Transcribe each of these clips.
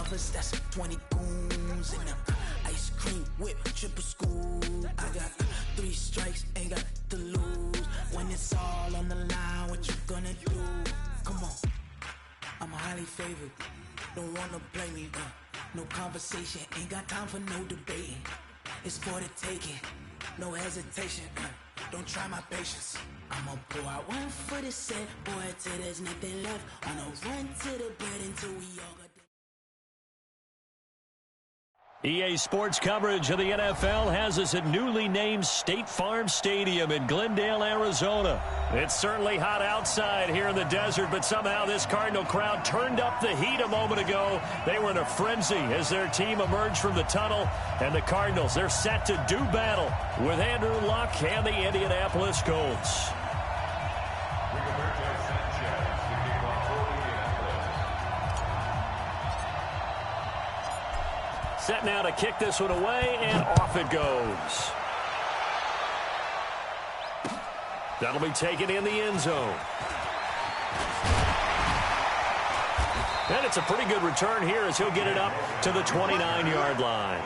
lovers, that's 20 goons in them. Ice cream whip, triple school. I got 3 strikes, ain't got to lose. When it's all on the line, what you gonna do? Come on, I'm highly favored. Don't wanna blame me, no conversation, ain't got time for no debating. It's for the taking, no hesitation, don't try my patience. I'ma pour out one for the set, boy, till there's nothing left. On a run to the bed until we all got EA Sports coverage of the NFL has us at newly named State Farm Stadium in Glendale, Arizona. It's certainly hot outside here in the desert, but somehow this Cardinal crowd turned up the heat a moment ago. They were in a frenzy as their team emerged from the tunnel, and the Cardinals, they're set to do battle with Andrew Luck and the Indianapolis Colts. Set now to kick this one away, and off it goes. That'll be taken in the end zone. And it's a pretty good return here as he'll get it up to the 29-yard line.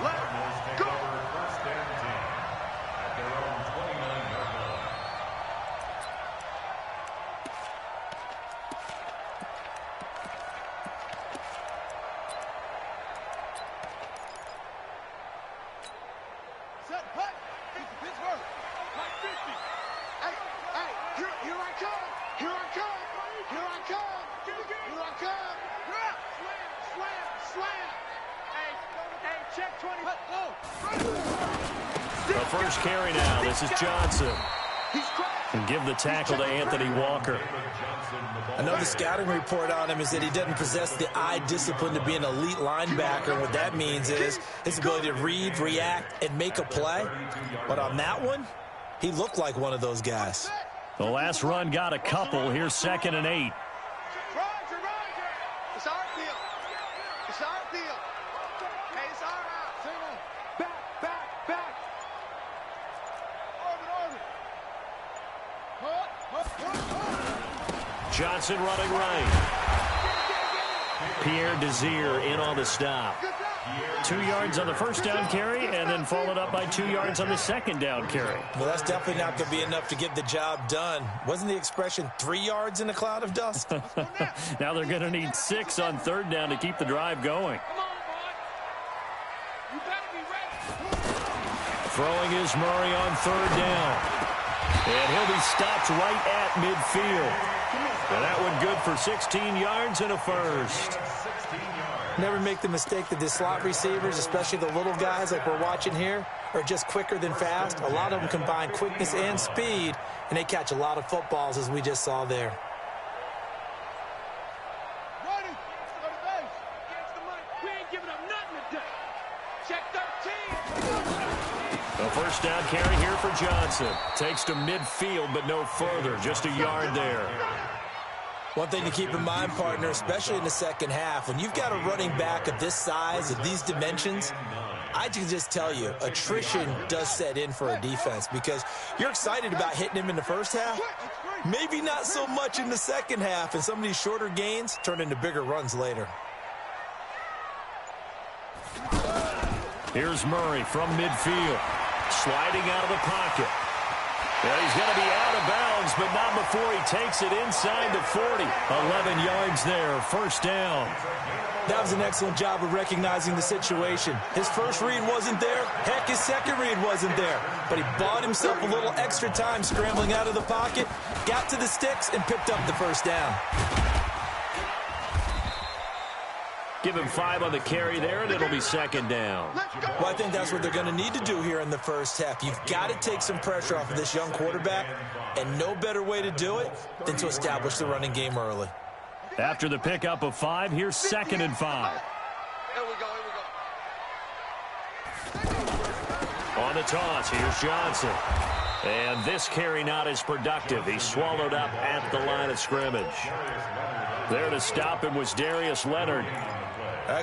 The first carry now. This is Johnson. And give the tackle to Anthony Walker. I know the scouting report on him is that he doesn't possess the eye discipline to be an elite linebacker. And what that means is his ability to read, react, and make a play. But on that one, he looked like one of those guys. The last run got a couple. Here's 2nd and 8. It's our field. It's our field. Hey, it's our out. Back. Johnson running right. Pierre Desir in on the stop. 2 yards on the first down carry, and then followed up by 2 yards on the second down carry. Well, that's definitely not going to be enough to get the job done. Wasn't the expression 3 yards in a cloud of dust? Now they're going to need 6 on 3rd down to keep the drive going. Throwing is Murray on 3rd down. And he'll be stopped right at midfield. And that one good for 16 yards and a first. Never make the mistake that the slot receivers, especially the little guys like we're watching here, are just quicker than fast. A lot of them combine quickness and speed, and they catch a lot of footballs, as we just saw there. A first down carry here for Johnson. Takes to midfield, but no further. Just a yard there. One thing to keep in mind, partner, especially in the second half, when you've got a running back of this size, of these dimensions, I can just tell you, attrition does set in for a defense because you're excited about hitting him in the first half. Maybe not so much in the second half, and some of these shorter gains turn into bigger runs later. Here's Murray from midfield. Sliding out of the pocket. And he's going to be out of bounds, but not before he takes it inside the 40. 11 yards there, first down. That was an excellent job of recognizing the situation. His first read wasn't there. Heck, his second read wasn't there. But he bought himself a little extra time scrambling out of the pocket, got to the sticks, and picked up the first down. Give him 5 on the carry there, and it'll be second down. Well, I think that's what they're going to need to do here in the first half. You've got to take some pressure off of this young quarterback, and no better way to do it than to establish the running game early. After the pickup of 5, here's 2nd and 5. Here we go. On the toss, here's Johnson. And this carry not as productive. He's swallowed up at the line of scrimmage. There to stop him was Darius Leonard.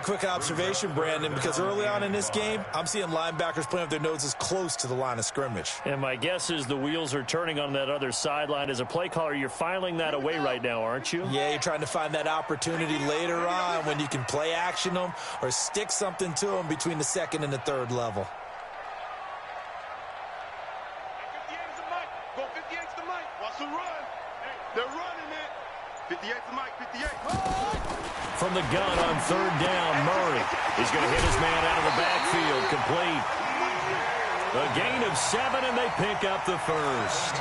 Quick observation, Brandon, because early on in this game, I'm seeing linebackers playing with their noses close to the line of scrimmage. And my guess is the wheels are turning on that other sideline. As a play caller, you're filing that away right now, aren't you? Yeah, you're trying to find that opportunity later on when you can play action them or stick something to them between the second and the third level. 58's the mic. Go 58's the mic. Watch the run. They're running it. 58's the mic. 58. From the gun on third down, Murray is going to hit his man out of the backfield, complete. A gain of 7, and they pick up the first.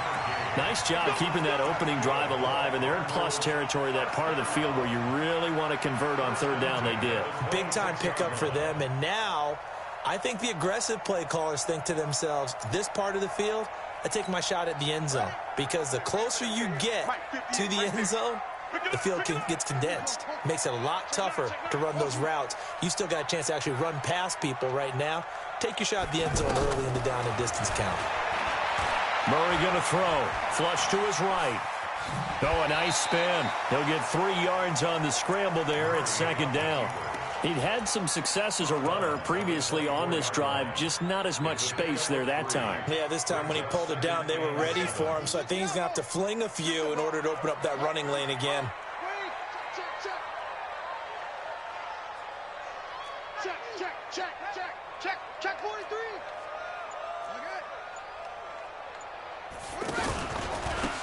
Nice job keeping that opening drive alive, and they're in plus territory, that part of the field where you really want to convert on third down. They did. Big-time pickup for them, and now I think the aggressive play callers think to themselves, this part of the field, I take my shot at the end zone, because the closer you get to the end zone, the field gets condensed. Makes it a lot tougher to run those routes. You still got a chance to actually run past people right now. Take your shot at the end zone early in the down and distance count. Murray going to throw. Flush to his right. Oh, a nice spin. He'll get 3 yards on the scramble there at second down. He'd had some success as a runner previously on this drive, just not as much space there that time. Yeah, this time when he pulled it down, they were ready for him, so I think he's going to have to fling a few in order to open up that running lane again. Check 43.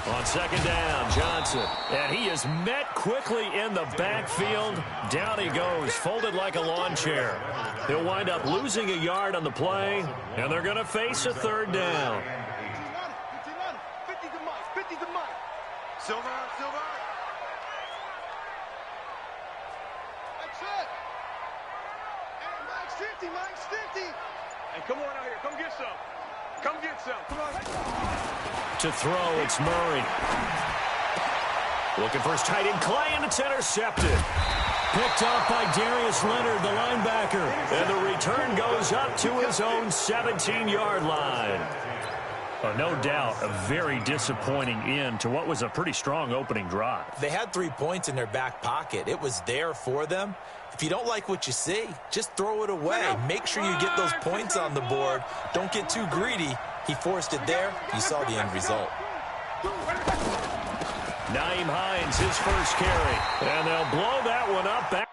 On second down, Johnson. And he is met quickly in the backfield. Down he goes, folded like a lawn chair. He'll wind up losing a yard on the play, and they're going to face a third down. 50 to Mike. 50 to Mike. Silver. That's it. Hey, Mike's 50. Mike's 50. Hey, come on out here. Come get some. Come get some. Come on. To throw, it's Murray. Looking for his tight end, Clay, and it's intercepted. Picked off by Darius Leonard, the linebacker. And the return goes up to his own 17-yard line. Oh, no doubt a very disappointing end to what was a pretty strong opening drive. They had 3 points in their back pocket. It was there for them. If you don't like what you see, just throw it away. Make sure you get those points on the board. Don't get too greedy. He forced it there. You saw the end result. Nyheim Hines, his first carry. And they'll blow that one up. Back.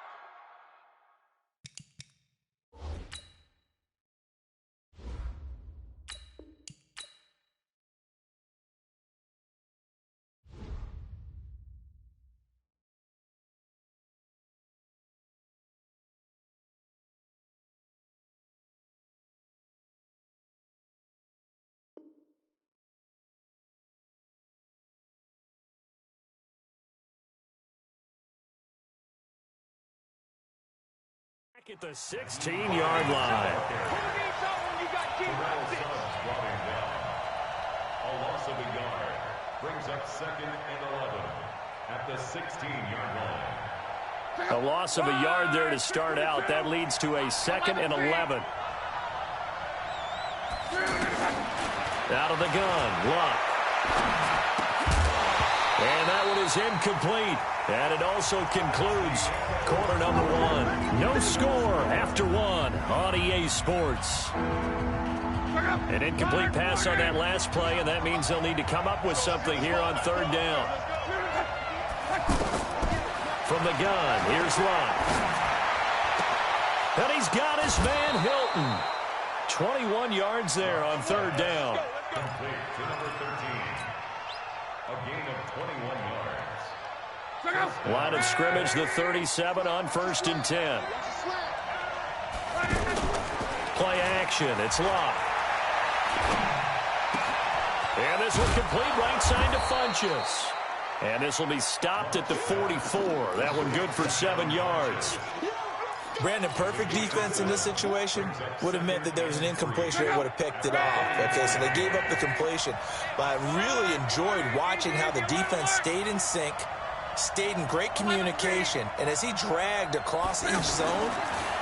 At the 16-yard line. A loss of a yard brings up 2nd and 11 at the 16-yard line. A loss of a yard there to start out. That leads to a 2nd and 11. Out of the gun, Luck. And that one is incomplete. And it also concludes quarter number 1. No score after 1 on EA Sports. An incomplete pass on that last play, and that means they'll need to come up with something here on third down. From the gun, here's Luck. And he's got his man Hilton. 21 yards there on third down. Complete to number 13. A gain of 21 yards. Line of scrimmage, the 37 on 1st and 10. Play action, it's Luck. And this will complete right side to Funchess. And this will be stopped at the 44. That one good for 7 yards. Brandon, perfect defense in this situation would have meant that there was an incompletion. They would have picked it off. Okay, so they gave up the completion. But I really enjoyed watching how the defense stayed in sync, stayed in great communication, and as he dragged across each zone,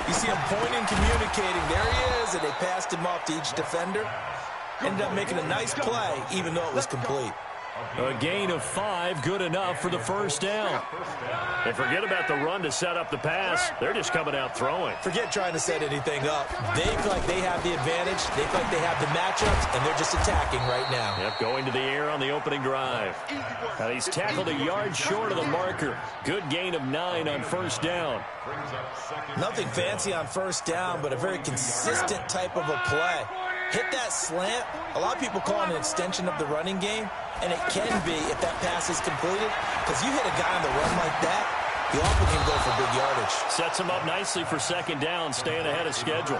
you see him pointing, communicating. There he is, and they passed him off to each defender. Ended up making a nice play, even though it was complete. A gain of 5, good enough for the first down. And forget about the run to set up the pass. They're just coming out throwing. Forget trying to set anything up. They feel like they have the advantage. They feel like they have the matchups, and they're just attacking right now. Yep, going to the air on the opening drive. He's tackled a yard short of the marker. Good gain of 9 on first down. Nothing fancy on first down, but a very consistent type of a play. Hit that slant. A lot of people call it an extension of the running game, and it can be if that pass is completed, because you hit a guy on the run like that, you often can go for big yardage. Sets him up nicely for second down, staying ahead of schedule.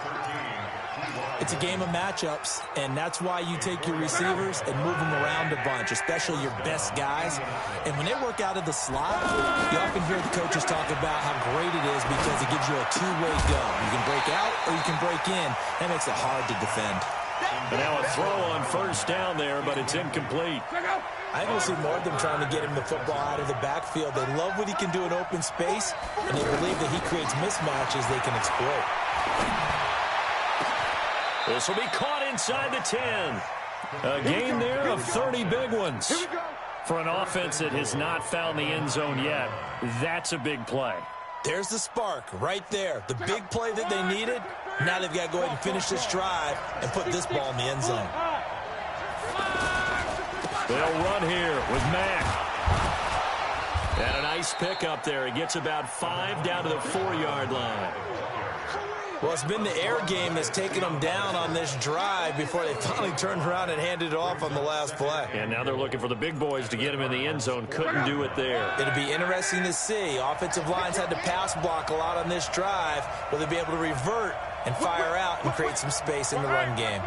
It's a game of matchups, and that's why you take your receivers and move them around a bunch, especially your best guys. And when they work out of the slot, you often hear the coaches talk about how great it is because it gives you a two-way go. You can break out or you can break in. That makes it hard to defend. And now a throw on first down there, but it's incomplete. I think we'll see more of them trying to get him the football out of the backfield. They love what he can do in open space, and they believe that he creates mismatches they can exploit. This will be caught inside the 10. A gain there of 30 big ones. For an offense that has not found the end zone yet, that's a big play. There's the spark right there. The big play that they needed. Now they've got to go ahead and finish this drive and put this ball in the end zone. They'll run here with Mack. And a nice pickup there. He gets about 5 down to the 4-yard line. Well, it's been the air game that's taken them down on this drive before they finally turned around and handed it off on the last play. And now they're looking for the big boys to get him in the end zone. Couldn't do it there. It'll be interesting to see. Offensive lines had to pass block a lot on this drive. Will they be able to revert and fire out and create some space in the run game?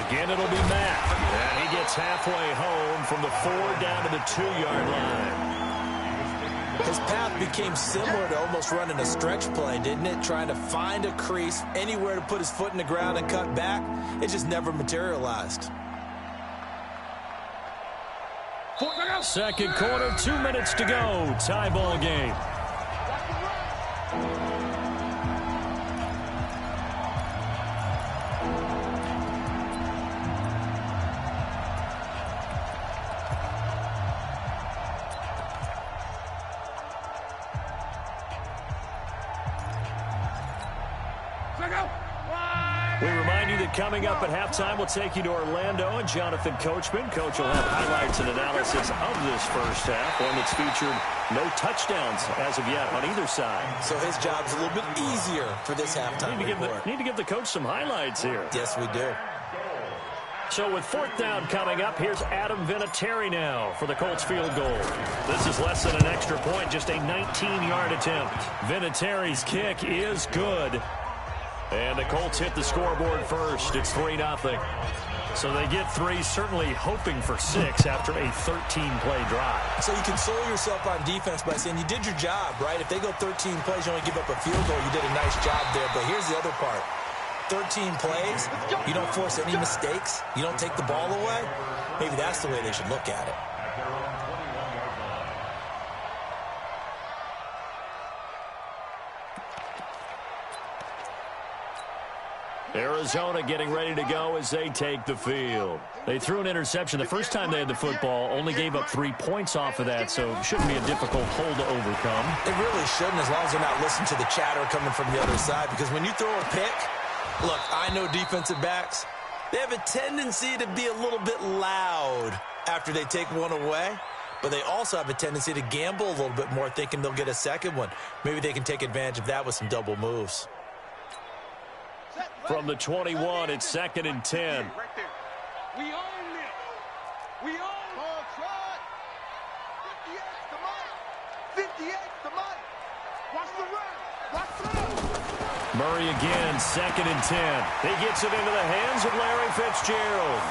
Again, it'll be Mack. And he gets halfway home from the 4 down to the 2-yard line. His path became similar to almost running a stretch play, didn't it? Trying to find a crease, anywhere to put his foot in the ground and cut back. It just never materialized. Second quarter, 2 minutes to go. Tie ball game. We remind you that coming up at halftime, we'll take you to Orlando and Jonathan Coachman. Coach will have highlights and analysis of this first half, one that's featured no touchdowns as of yet on either side. So his job's a little bit easier for this halftime report. Need to give the coach some highlights here. Yes, we do. So with 4th down coming up, here's Adam Vinatieri now for the Colts field goal. This is less than an extra point, just a 19-yard attempt. Vinatieri's kick is good. And the Colts hit the scoreboard first. It's 3-0. So they get 3, certainly hoping for 6 after a 13-play drive. So you console yourself on defense by saying you did your job, right? If they go 13 plays, you only give up a field goal, you did a nice job there. But here's the other part. 13 plays, you don't force any mistakes, you don't take the ball away. Maybe that's the way they should look at it. Arizona getting ready to go as they take the field. They threw an interception the first time they had the football, only gave up 3 points off of that, so it shouldn't be a difficult hole to overcome. It really shouldn't, as long as they're not listening to the chatter coming from the other side, because when you throw a pick, look, I know defensive backs, they have a tendency to be a little bit loud after they take one away, but they also have a tendency to gamble a little bit more, thinking they'll get a second one. Maybe they can take advantage of that with some double moves. From the 21, it's 2nd and 10. Right there. We own it. We own it. Try it. 58's the money. 58's the money. Watch the run. Watch the run. Murray again, 2nd and 10. He gets it into the hands of Larry Fitzgerald.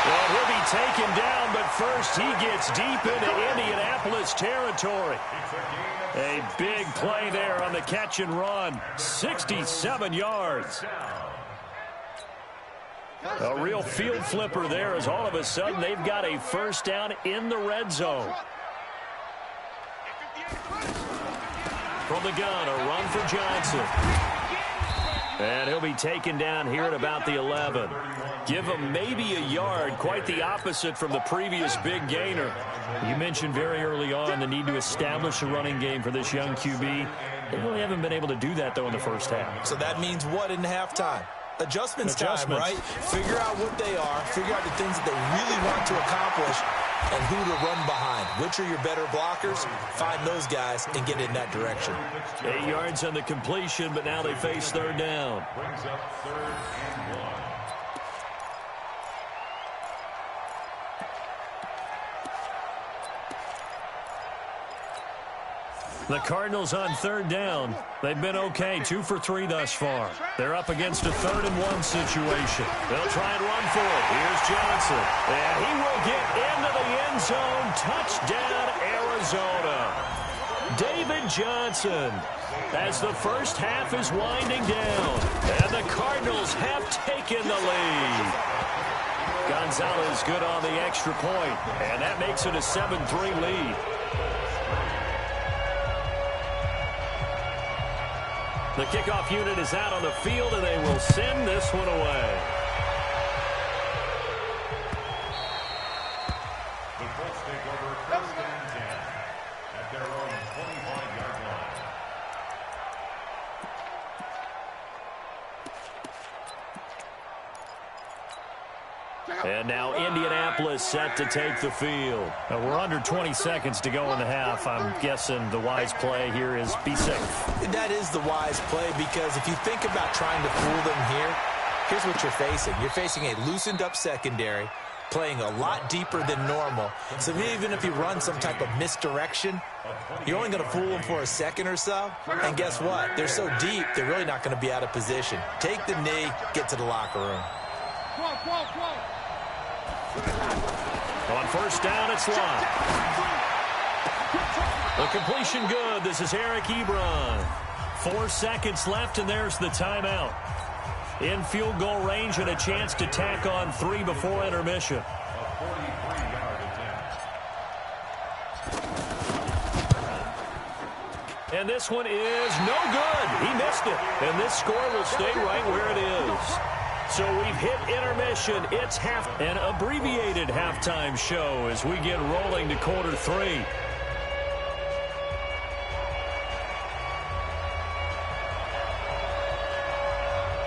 Well, he'll be taken down, but first he gets deep into Indianapolis territory. A big play there on the catch and run. 67 yards. A real field flipper there as all of a sudden they've got a first down in the red zone. From the gun, a run for Johnson. And he'll be taken down here at about the 11. Give him maybe a yard, quite the opposite from the previous big gainer. You mentioned very early on the need to establish a running game for this young QB. They really haven't been able to do that, though, in the first half. So that means what in halftime? Adjustments time, right? Figure out what they are, figure out the things that they really want to accomplish, and who to run behind. Which are your better blockers? Find those guys and get in that direction. 8 yards on the completion, but now they face third down. Brings up 3rd and 1. The Cardinals on third down. They've been okay, 2 for 3 thus far. They're up against a 3rd and 1 situation. They'll try and run for it. Here's Johnson. And he will get into the end zone. Touchdown, Arizona. David Johnson, as the first half is winding down. And the Cardinals have taken the lead. Gonzalez good on the extra point. And that makes it a 7-3 lead. The kickoff unit is out on the field, and they will send this one away. The Colts take over 1st and 10 at their own 25-yard line. And now Indianapolis set to take the field. We're under 20 seconds to go in the half. I'm guessing the wise play here is be safe. That is the wise play, because if you think about trying to fool them here, here's what you're facing. You're facing a loosened up secondary, playing a lot deeper than normal. So even if you run some type of misdirection, you're only going to fool them for a second or so. And guess what? They're so deep, they're really not going to be out of position. Take the knee, get to the locker room. On first down, it's Lott. The completion good. This is Eric Ebron. 4 seconds left, and there's the timeout. In field goal range and a chance to tack on 3 before intermission. A 43-yard attempt. And this one is no good. He missed it. And this score will stay right where it is. So we've hit intermission. It's an abbreviated halftime show as we get rolling to quarter 3.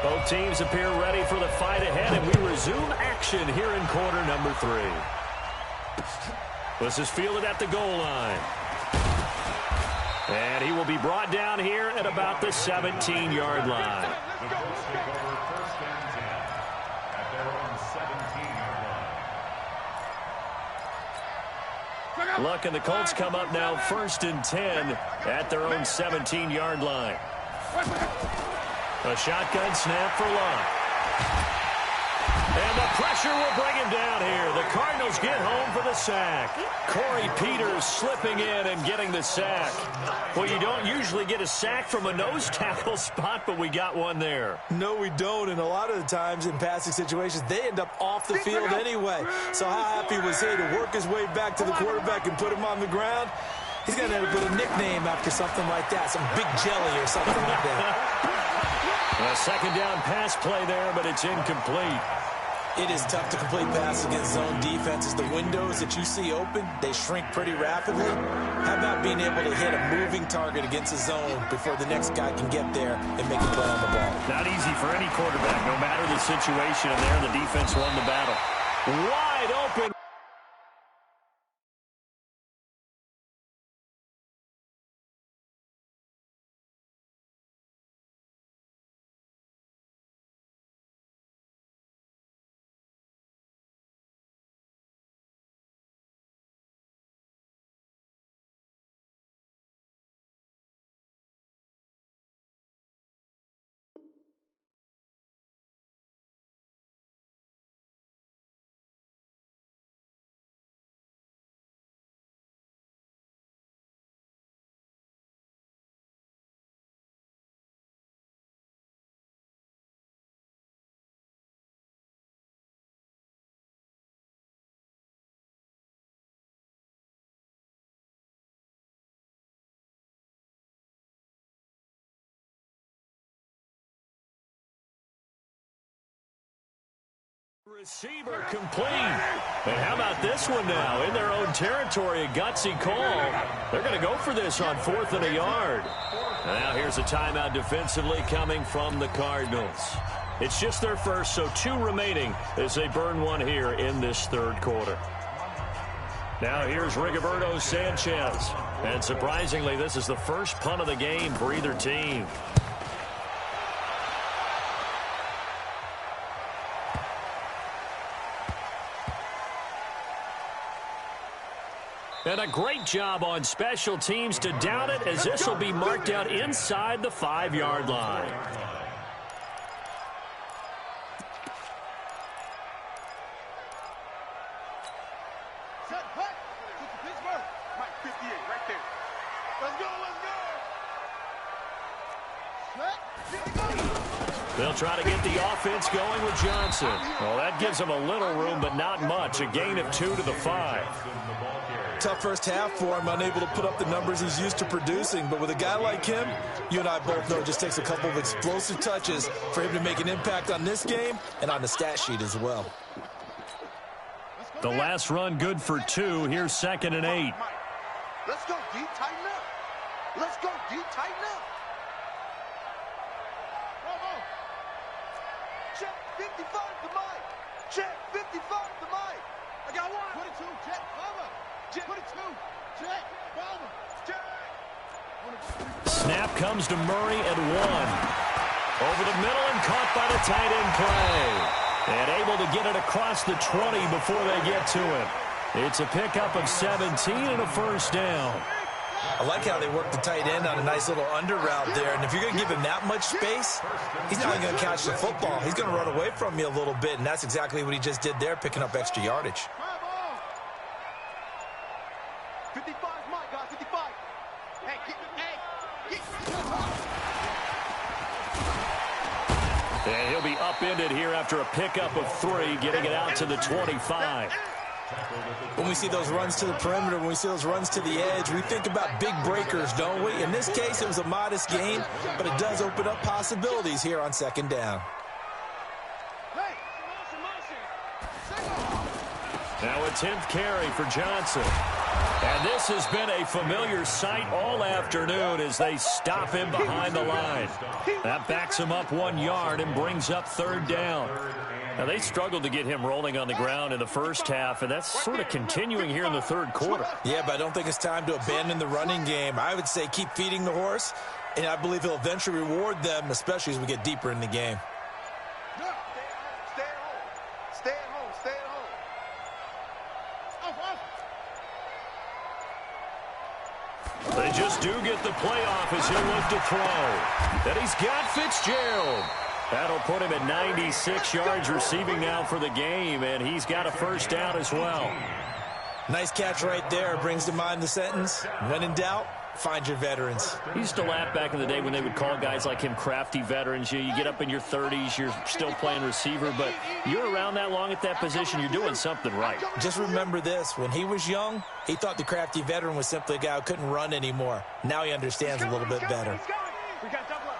Both teams appear ready for the fight ahead, and we resume action here in quarter number 3. This is fielded at the goal line. And he will be brought down here at about the 17-yard line. The Colts take over 1st and 10 at their own 17-yard line. Luck and the Colts come up now 1st and 10 at their own 17-yard line. A shotgun snap for Luck. And the pressure will bring him down here. The Cardinals get home for the sack. Corey Peters slipping in and getting the sack. Well, you don't usually get a sack from a nose tackle spot, but we got one there. No, we don't, and a lot of the times in passing situations, they end up off the field anyway. So how happy was he to work his way back to the quarterback and put him on the ground? He's going to end up with a nickname after something like that, some Big Jelly or something like that. A second down pass play there, but it's incomplete. It is tough to complete passes against zone defenses. The windows that you see open, they shrink pretty rapidly. How about being able to hit a moving target against a zone before the next guy can get there and make a play on the ball? Not easy for any quarterback, no matter the situation, and there the defense won the battle. Wide open. Receiver complete. And how about this one now? In their own territory, a gutsy call. They're going to go for this on 4th and a yard. Now here's a timeout defensively coming from the Cardinals. It's just their first, so 2 remaining as they burn one here in this third quarter. Now here's Rigoberto Sanchez. And surprisingly, this is the first punt of the game for either team. And a great job on special teams to down it, as this will be marked out inside the 5-yard line. Set, hut. Pittsburgh. Mike, 58, right there. Let's go, let's go. Set. They'll try to get the offense going with Johnson. Well, that gives them a little room, but not much. A gain of 2 to the 5. Tough first half for him, unable to put up the numbers he's used to producing. But with a guy like him, you and I both know it just takes a couple of explosive touches for him to make an impact on this game and on the stat sheet as well. The last run good for 2. Here's 2nd and 8. Let's go, D. Tighten up. Let's go, D. Tighten up. Check 55 to Mike. Check 55 to Mike. I got 1. 22, check, cover. Check 22, check, cover. Check. Snap comes to Murray at 1. Over the middle and caught by the tight end play. And able to get it across the 20 before they get to it. It's a pickup of 17 and a first down. I like how they work the tight end on a nice little under route there. And if you're going to give him that much space, he's not going to catch the football. He's going to run away from you a little bit, and that's exactly what he just did there, picking up extra yardage. 55, Mike, guys, 55. Hey, get. And he'll be upended here after a pickup of 3, getting it out to the 25. When we see those runs to the perimeter, when we see those runs to the edge, we think about big breakers, don't we? In this case, it was a modest gain, but it does open up possibilities here on 2nd down. Now a 10th carry for Johnson. And this has been a familiar sight all afternoon as they stop him behind the line. That backs him up 1 yard and brings up 3rd down. Now, they struggled to get him rolling on the ground in the first half, and that's sort of continuing here in the third quarter. Yeah, but I don't think it's time to abandon the running game. I would say keep feeding the horse, and I believe he'll eventually reward them, especially as we get deeper in the game. Stay at home. Stay at home. Stay at home. They just do get the playoff as he'll look to throw. Then he's got Fitzgerald. That'll put him at 96 yards receiving now for the game, and he's got a first down as well. Nice catch right there. Brings to mind the sentence, when in doubt, find your veterans. He used to laugh back in the day when they would call guys like him crafty veterans. You get up in your 30s, you're still playing receiver, but you're around that long at that position, you're doing something right. Just remember this. When he was young, he thought the crafty veteran was simply a guy who couldn't run anymore. Now he understands a little bit better. We got double up.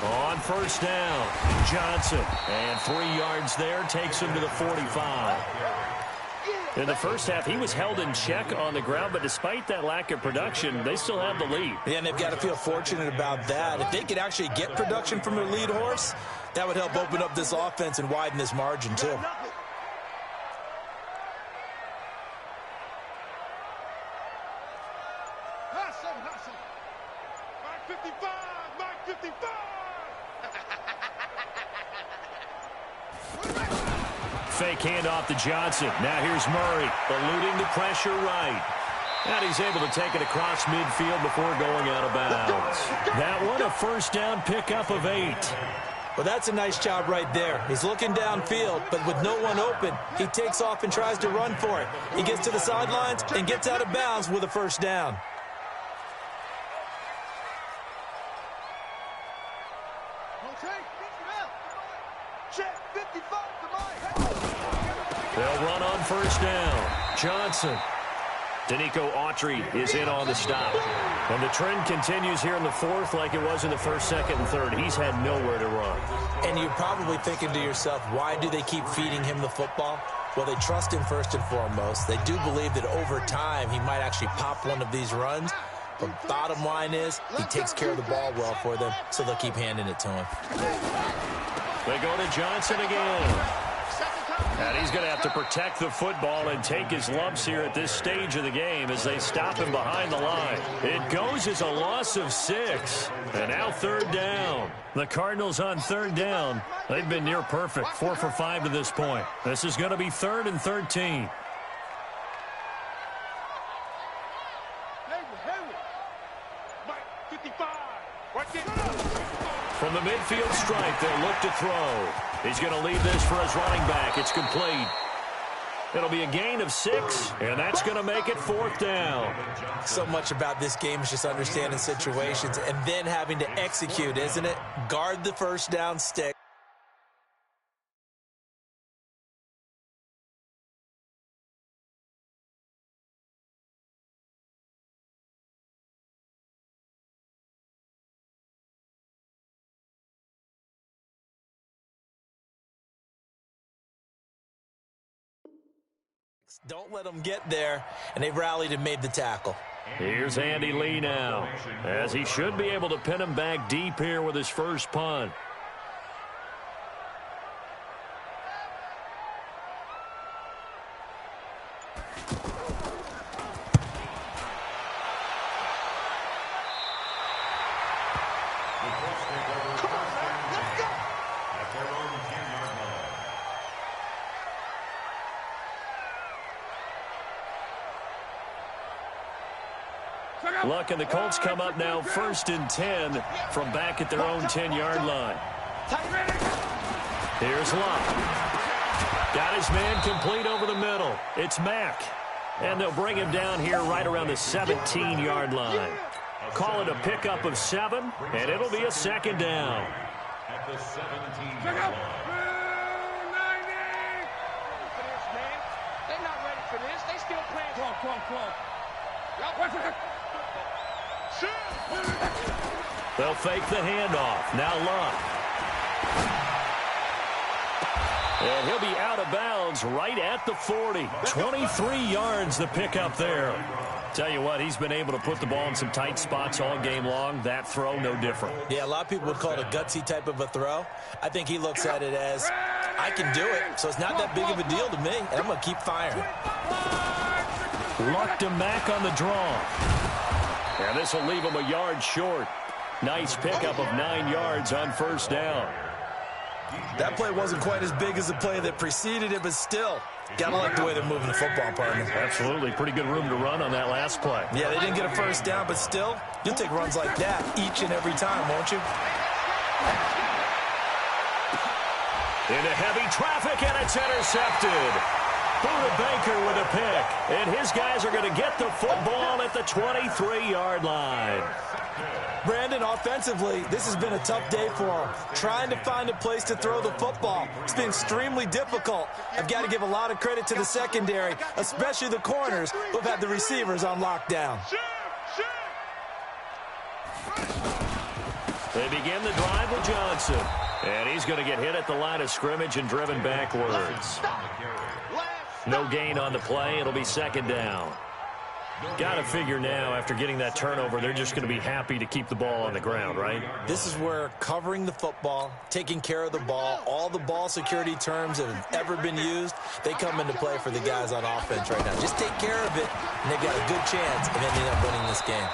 On first down, Johnson. And 3 yards there takes him to the 45. In the first half, he was held in check on the ground, but despite that lack of production, they still have the lead. Yeah, and they've got to feel fortunate about that. If they could actually get production from their lead horse, that would help open up this offense and widen this margin, too. Fake handoff to Johnson. Now here's Murray, eluding the pressure right. And he's able to take it across midfield before going out of bounds. That one, a first down pickup of 8. Well, that's a nice job right there. He's looking downfield, but with no one open, he takes off and tries to run for it. He gets to the sidelines and gets out of bounds with a first down. They'll run on first down. Johnson. Danico Autry is in on the stop. And the trend continues here in the fourth like it was in the first, second, and third. He's had nowhere to run. And you're probably thinking to yourself, why do they keep feeding him the football? Well, they trust him first and foremost. They do believe that over time he might actually pop one of these runs. But bottom line is he takes care of the ball well for them, so they'll keep handing it to him. They go to Johnson again. And he's going to have to protect the football and take his lumps here at this stage of the game as they stop him behind the line. It goes as a loss of 6. And now third down. The Cardinals on third down. They've been near perfect, 4 for 5 to this point. This is going to be 3rd and 13. From the midfield stripe, they'll look to throw. He's going to lead this for his running back. It's complete. It'll be a gain of 6, and that's going to make it 4th down. So much about this game is just understanding situations and then having to execute, isn't it? Guard the first down stick. Don't let them get there, and they've rallied and made the tackle. Here's Andy Lee now, as he should be able to pin him back deep here with his first punt. Luck and the Colts come up now 1st and 10 from back at their own 10-yard line. Here's Luck. Got his man complete over the middle. It's Mack. And they'll bring him down here right around the 17-yard line. Call it a pickup of 7, and it'll be a 2nd down. At the 17-yard line. They're not ready for this. They still playing. They'll fake the handoff. Now Luck. And he'll be out of bounds right at the 40. 23 yards the pickup there. Tell you what, he's been able to put the ball in some tight spots all game long. That throw, no different. Yeah, a lot of people would call it a gutsy type of a throw. I think he looks at it as, I can do it, so it's not that big of a deal to me, and I'm going to keep firing. Luck to Mack on the draw. And this will leave him a yard short. Nice pickup of 9 yards on first down. That play wasn't quite as big as the play that preceded it, but still, gotta like the way they're moving the football, partner. Absolutely. Pretty good room to run on that last play. Yeah, they didn't get a first down, but still, you'll take runs like that each and every time, won't you? Into heavy traffic, and it's intercepted. Buda Baker with a pick. And his guys are going to get the football at the 23-yard line. Brandon, offensively, this has been a tough day for him. Trying to find a place to throw the football. It's been extremely difficult. I've got to give a lot of credit to the secondary, especially the corners who've had the receivers on lockdown. They begin the drive with Johnson. And he's going to get hit at the line of scrimmage and driven backwards. No gain on the play. It'll be 2nd down. Got to figure now, after getting that turnover, they're just going to be happy to keep the ball on the ground, right? This is where covering the football, taking care of the ball, all the ball security terms that have ever been used, they come into play for the guys on offense right now. Just take care of it, and they've got a good chance of ending up winning this game.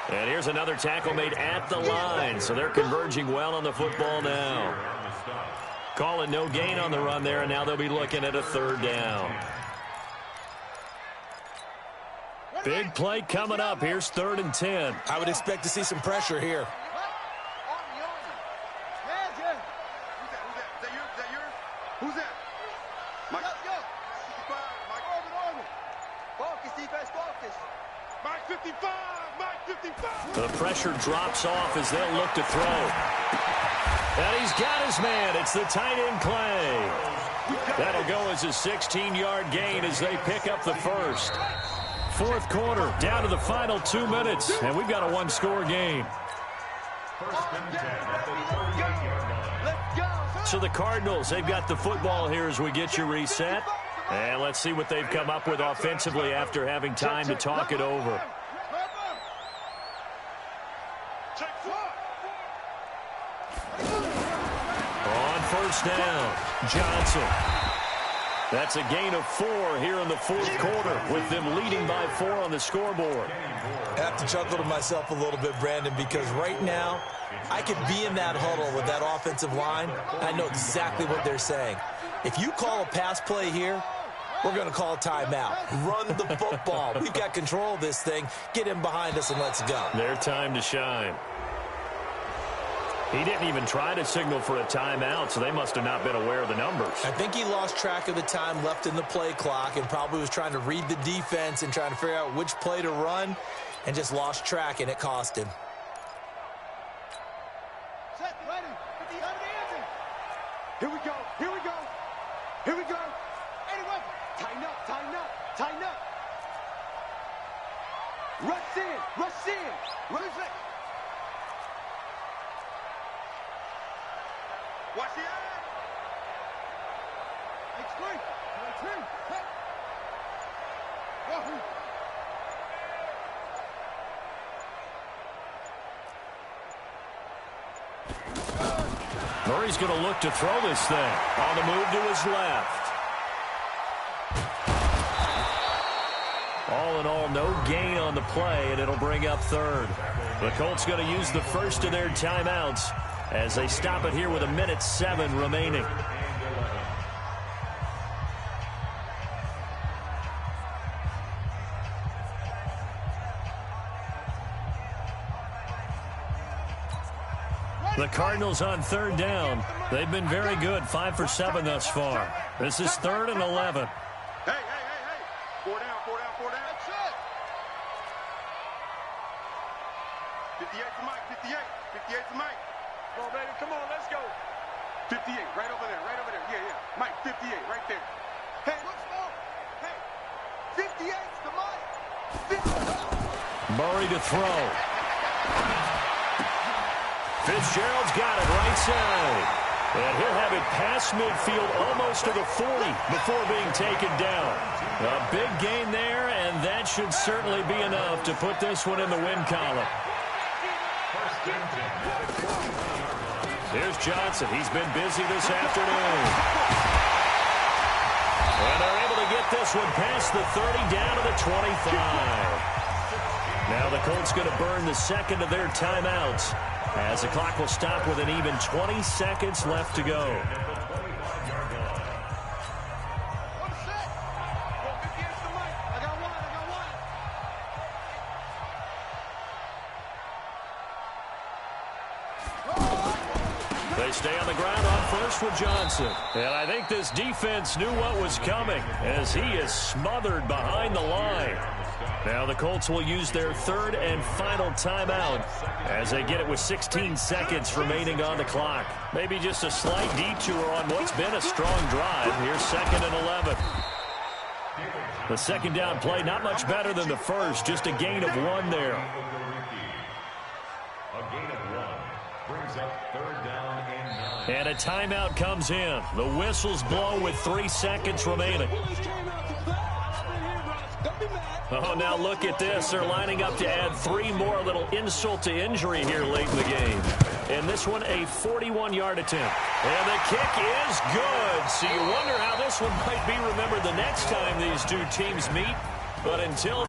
And here's another tackle made at the line, so they're converging well on the football now. Calling no gain on the run there, and now they'll be looking at a 3rd down. Big play coming up. Here's 3rd and 10. I would expect to see some pressure here. Who's that? Mike. Focus, defense, focus. Mike 55, Mike 55. The pressure drops off as they'll look to throw. And he's got his man. It's the tight end Clay. That'll go as a 16-yard gain as they pick up the first. Fourth quarter, down to the final 2 minutes, and we've got a one-score game. So the Cardinals, they've got the football here as we get you reset. And let's see what they've come up with offensively after having time to talk it over. On first down, Johnson. That's a gain of 4 here in the fourth quarter, with them leading by 4 on the scoreboard. I have to chuckle to myself a little bit, Brandon, because right now I could be in that huddle with that offensive line. I know exactly what they're saying. If you call a pass play here, we're going to call a timeout. Run the football. We've got control of this thing. Get him behind us and let's go. Their time to shine. He didn't even try to signal for a timeout, so they must have not been aware of the numbers. I think he lost track of the time left in the play clock and probably was trying to read the defense and trying to figure out which play to run and just lost track, and it cost him. Set, ready. Here we go. Here we go. Here we go. Anyway, tighten up, tighten up, tighten up. Rush in, rush in. Rush it. Watch the eye. Hey, screen. Hey. Wahoo. Murray's going to look to throw this thing. On the move to his left. All in all, no gain on the play, and it'll bring up third. The Colts going to use the first of their timeouts as they stop it here with 1:07 remaining. The Cardinals on third down. They've been very good, 5 for 7 thus far. This is 3rd and 11. Hey. 4 down. 58 to Mike, 58 to Mike. Come on, baby, come on, let's go. 58, right over there. Yeah. Mike, 58, right there. Hey, what's more? Hey, 58 to Mike. Murray to throw. Fitzgerald's got it right side. And he'll have it past midfield almost to the 40 before being taken down. A big gain there, and that should certainly be enough to put this one in the win column. Here's Johnson. He's been busy this afternoon. And they're able to get this one past the 30 down to the 25. Now the Colts going to burn the second of their timeouts as the clock will stop with an even 20 seconds left to go. They stay on the ground on first with Johnson. And I think this defense knew what was coming as he is smothered behind the line. Now the Colts will use their third and final timeout as they get it with 16 seconds remaining on the clock. Maybe just a slight detour on what's been a strong drive. Here's 2nd and 11. The second down play, not much better than the first, just a gain of 1 there. A gain of 1 brings up 3rd down and 9. And a timeout comes in. The whistles blow with 3 seconds remaining. Oh, now look at this. They're lining up to add 3 more, little insult to injury here late in the game. And this one, a 41-yard attempt. And the kick is good. So you wonder how this one might be remembered the next time these two teams meet. But until